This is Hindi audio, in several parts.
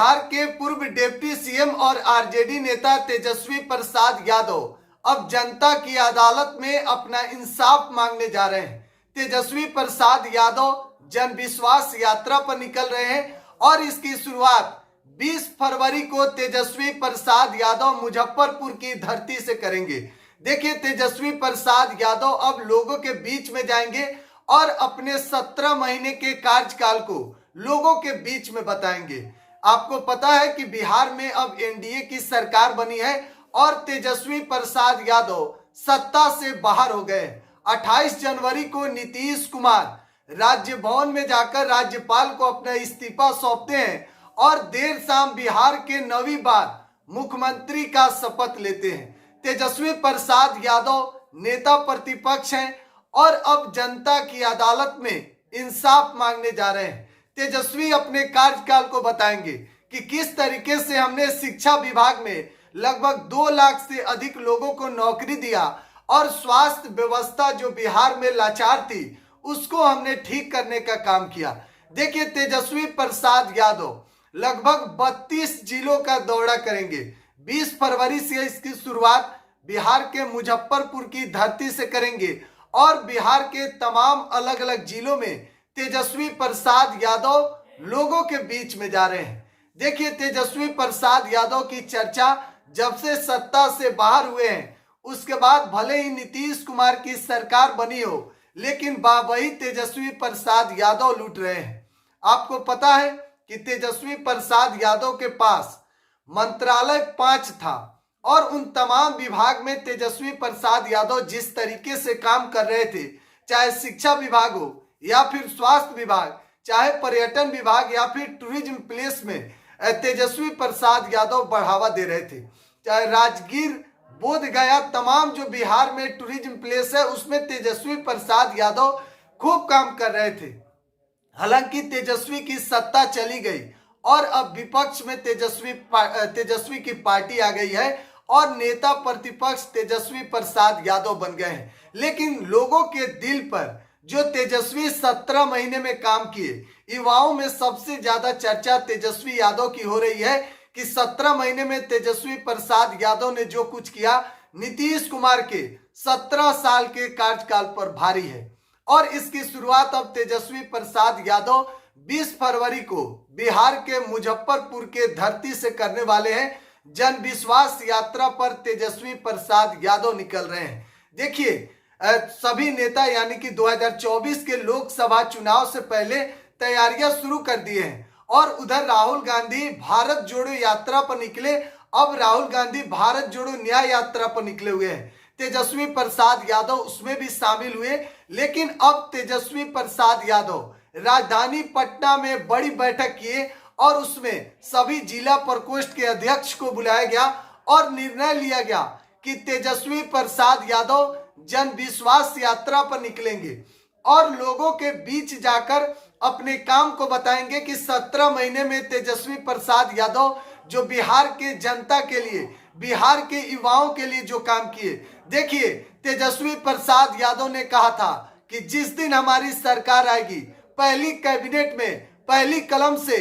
बिहार के पूर्व डिप्टी सीएम और आरजेडी नेता तेजस्वी प्रसाद यादव अब जनता की अदालत में अपना इंसाफ मांगने जा रहे हैं। तेजस्वी प्रसाद यादव जन विश्वास यात्रा पर निकल रहे हैं और इसकी शुरुआत 20 फरवरी को तेजस्वी प्रसाद यादव मुजफ्फरपुर की धरती से करेंगे। देखिए, तेजस्वी प्रसाद यादव अब लोगों के बीच में जाएंगे और अपने 17 महीने के कार्यकाल को लोगों के बीच में बताएंगे। आपको पता है कि बिहार में अब एनडीए की सरकार बनी है और तेजस्वी प्रसाद यादव सत्ता से बाहर हो गए। 28 जनवरी को नीतीश कुमार राज्य भवन में जाकर राज्यपाल को अपना इस्तीफा सौंपते हैं और देर शाम बिहार के 9वीं बार मुख्यमंत्री का शपथ लेते हैं। तेजस्वी प्रसाद यादव नेता प्रतिपक्ष हैं और अब जनता की अदालत में इंसाफ मांगने जा रहे हैं। तेजस्वी अपने कार्यकाल को बताएंगे कि किस तरीके से हमने शिक्षा विभाग में लगभग 2 लाख से अधिक लोगों को नौकरी दिया और स्वास्थ्य व्यवस्था जो बिहार में लाचार थी उसको हमने ठीक करने का काम किया। देखिए, तेजस्वी प्रसाद यादव लगभग 32 जिलों का दौरा करेंगे। 20 फरवरी से इसकी शुरुआत बिहार के मुजफ्फरपुर की धरती से करेंगे और बिहार के तमाम अलग अलग जिलों में तेजस्वी प्रसाद यादव लोगों के बीच में जा रहे हैं। देखिए, तेजस्वी प्रसाद यादव की चर्चा जब से सत्ता से बाहर हुए हैं उसके बाद भले ही नीतीश कुमार की सरकार बनी हो, लेकिन वही तेजस्वी प्रसाद यादव लूट रहे हैं। आपको पता है कि तेजस्वी प्रसाद यादव के पास मंत्रालय 5 था और उन तमाम विभाग में तेजस्वी प्रसाद यादव जिस तरीके से काम कर रहे थे, चाहे शिक्षा विभाग हो या फिर स्वास्थ्य विभाग, चाहे पर्यटन विभाग या फिर टूरिज्म प्लेस में तेजस्वी प्रसाद यादव बढ़ावा दे रहे थे। चाहे राजगीर, बोध गया, तमाम जो बिहार में टूरिज्म प्लेस है उसमें तेजस्वी प्रसाद यादव खूब काम कर रहे थे। हालांकि तेजस्वी की सत्ता चली गई और अब विपक्ष में तेजस्वी की पार्टी आ गई है और नेता प्रतिपक्ष तेजस्वी प्रसाद यादव बन गए हैं। लेकिन लोगों के दिल पर जो तेजस्वी 17 महीने में काम किए, युवाओं में सबसे ज्यादा चर्चा तेजस्वी यादव की हो रही है कि 17 महीने में तेजस्वी प्रसाद यादव ने जो कुछ किया नीतीश कुमार के 17 साल के कार्यकाल पर भारी है। और इसकी शुरुआत अब तेजस्वी प्रसाद यादव 20 फरवरी को बिहार के मुजफ्फरपुर के धरती से करने वाले हैं। जन विश्वास यात्रा पर तेजस्वी प्रसाद यादव निकल रहे हैं। देखिए, सभी नेता यानी कि 2024 के लोकसभा चुनाव से पहले तैयारियां शुरू कर दिए हैं और उधर राहुल गांधी भारत जोड़ो यात्रा पर निकले। अब राहुल गांधी भारत जोड़ो न्याय यात्रा पर निकले हुए हैं। तेजस्वी प्रसाद यादव उसमें भी शामिल हुए, लेकिन अब तेजस्वी प्रसाद यादव राजधानी पटना में बड़ी बैठक किए और उसमें सभी जिला प्रकोष्ठ के अध्यक्ष को बुलाया गया और निर्णय लिया गया कि तेजस्वी प्रसाद यादव जन विश्वास यात्रा पर निकलेंगे और लोगों के बीच जाकर अपने काम को बताएंगे कि 17 महीने में तेजस्वी प्रसाद यादव जो बिहार के जनता के लिए, बिहार के युवाओं के लिए जो काम किए। देखिए, तेजस्वी प्रसाद यादव ने कहा था कि जिस दिन हमारी सरकार आएगी पहली कैबिनेट में पहली कलम से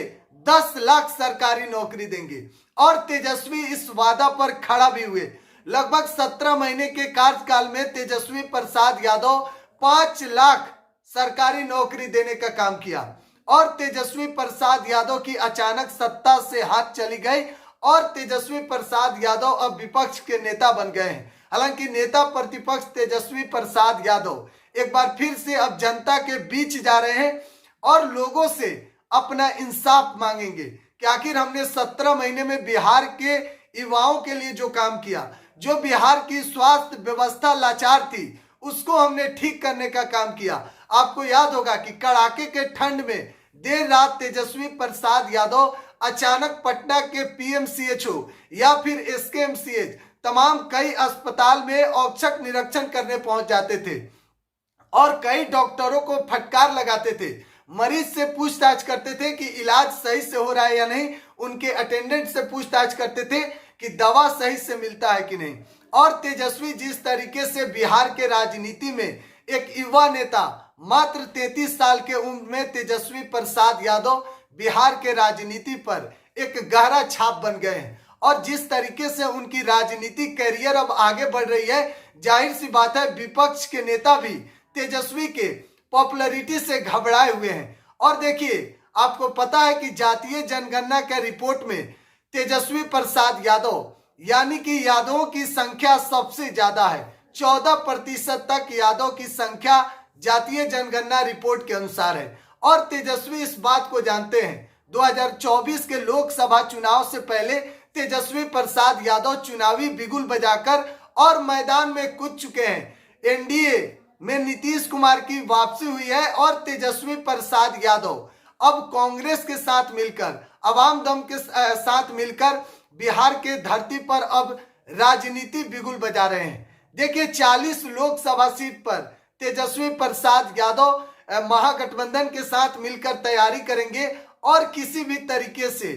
10 लाख सरकारी नौकरी देंगे और तेजस्वी इस वादा पर खड़ा भी हुए। लगभग 17 महीने के कार्यकाल में तेजस्वी प्रसाद यादव 5 लाख सरकारी नौकरी देने का काम किया और तेजस्वी प्रसाद यादव की अचानक सत्ता से हाथ चली गई और तेजस्वी प्रसाद यादव अब विपक्ष के नेता बन गए हैं। हालांकि नेता प्रतिपक्ष तेजस्वी प्रसाद यादव एक बार फिर से अब जनता के बीच जा रहे हैं और लोगों से अपना इंसाफ मांगेंगे कि आखिर हमने 17 महीने में बिहार के युवाओं के लिए जो काम किया, जो बिहार की स्वास्थ्य व्यवस्था लाचार थी उसको हमने ठीक करने का काम किया। आपको याद होगा कि कड़ाके के ठंड में देर रात तेजस्वी प्रसाद यादव अचानक पटना के पीएमसीएचओ या फिर एसकेएमसीएच तमाम कई अस्पताल में औचक निरीक्षण करने पहुंच जाते थे और कई डॉक्टरों को फटकार लगाते थे, मरीज से पूछताछ करते थे कि इलाज सही से हो रहा है या नहीं, उनके अटेंडेंट से पूछताछ करते थे कि दवा सही से मिलता है कि नहीं। और तेजस्वी जिस तरीके से बिहार के राजनीति में एक युवा नेता मात्र 33 साल के उम्र में तेजस्वी प्रसाद यादव बिहार के राजनीति पर एक गहरा छाप बन गए हैं। और जिस तरीके से उनकी राजनीतिक कैरियर अब आगे बढ़ रही है, जाहिर सी बात है विपक्ष के नेता भी तेजस्वी के पॉपुलैरिटी से घबराए हुए हैं। और देखिए, आपको पता है कि जातीय जनगणना के रिपोर्ट में तेजस्वी प्रसाद यादव यानी कि यादवों की संख्या सबसे ज्यादा है। 14% तक यादव की संख्या जातीय जनगणना रिपोर्ट के अनुसार है। और तेजस्वी इस बात को जानते हैं। 2024 के लोकसभा चुनाव से पहले तेजस्वी प्रसाद यादव चुनावी बिगुल बजाकर और मैदान में कूद चुके हैं। एनडीए में नीतीश कुमार की वापसी हुई है और तेजस्वी प्रसाद यादव अब कांग्रेस के साथ मिलकर, अवाम दल के साथ मिलकर बिहार के धरती पर अब राजनीति बिगुल बजा रहे हैं। देखिए, 40 लोकसभा सीट पर तेजस्वी प्रसाद यादव महागठबंधन के साथ मिलकर तैयारी करेंगे और किसी भी तरीके से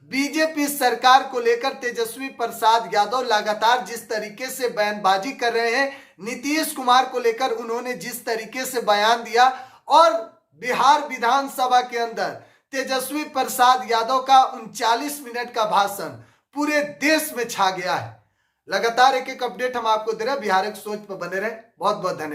बीजेपी सरकार को लेकर तेजस्वी प्रसाद यादव लगातार जिस तरीके से बयानबाजी कर रहे हैं, नीतीश कुमार को लेकर उन्होंने जिस तरीके से बयान दिया, और बिहार विधानसभा के अंदर तेजस्वी प्रसाद यादव का 39 मिनट का भाषण पूरे देश में छा गया है। लगातार एक एक अपडेट हम आपको दे रहे हैं। बिहार एक सोच पर बने रहे। बहुत बहुत धन्यवाद।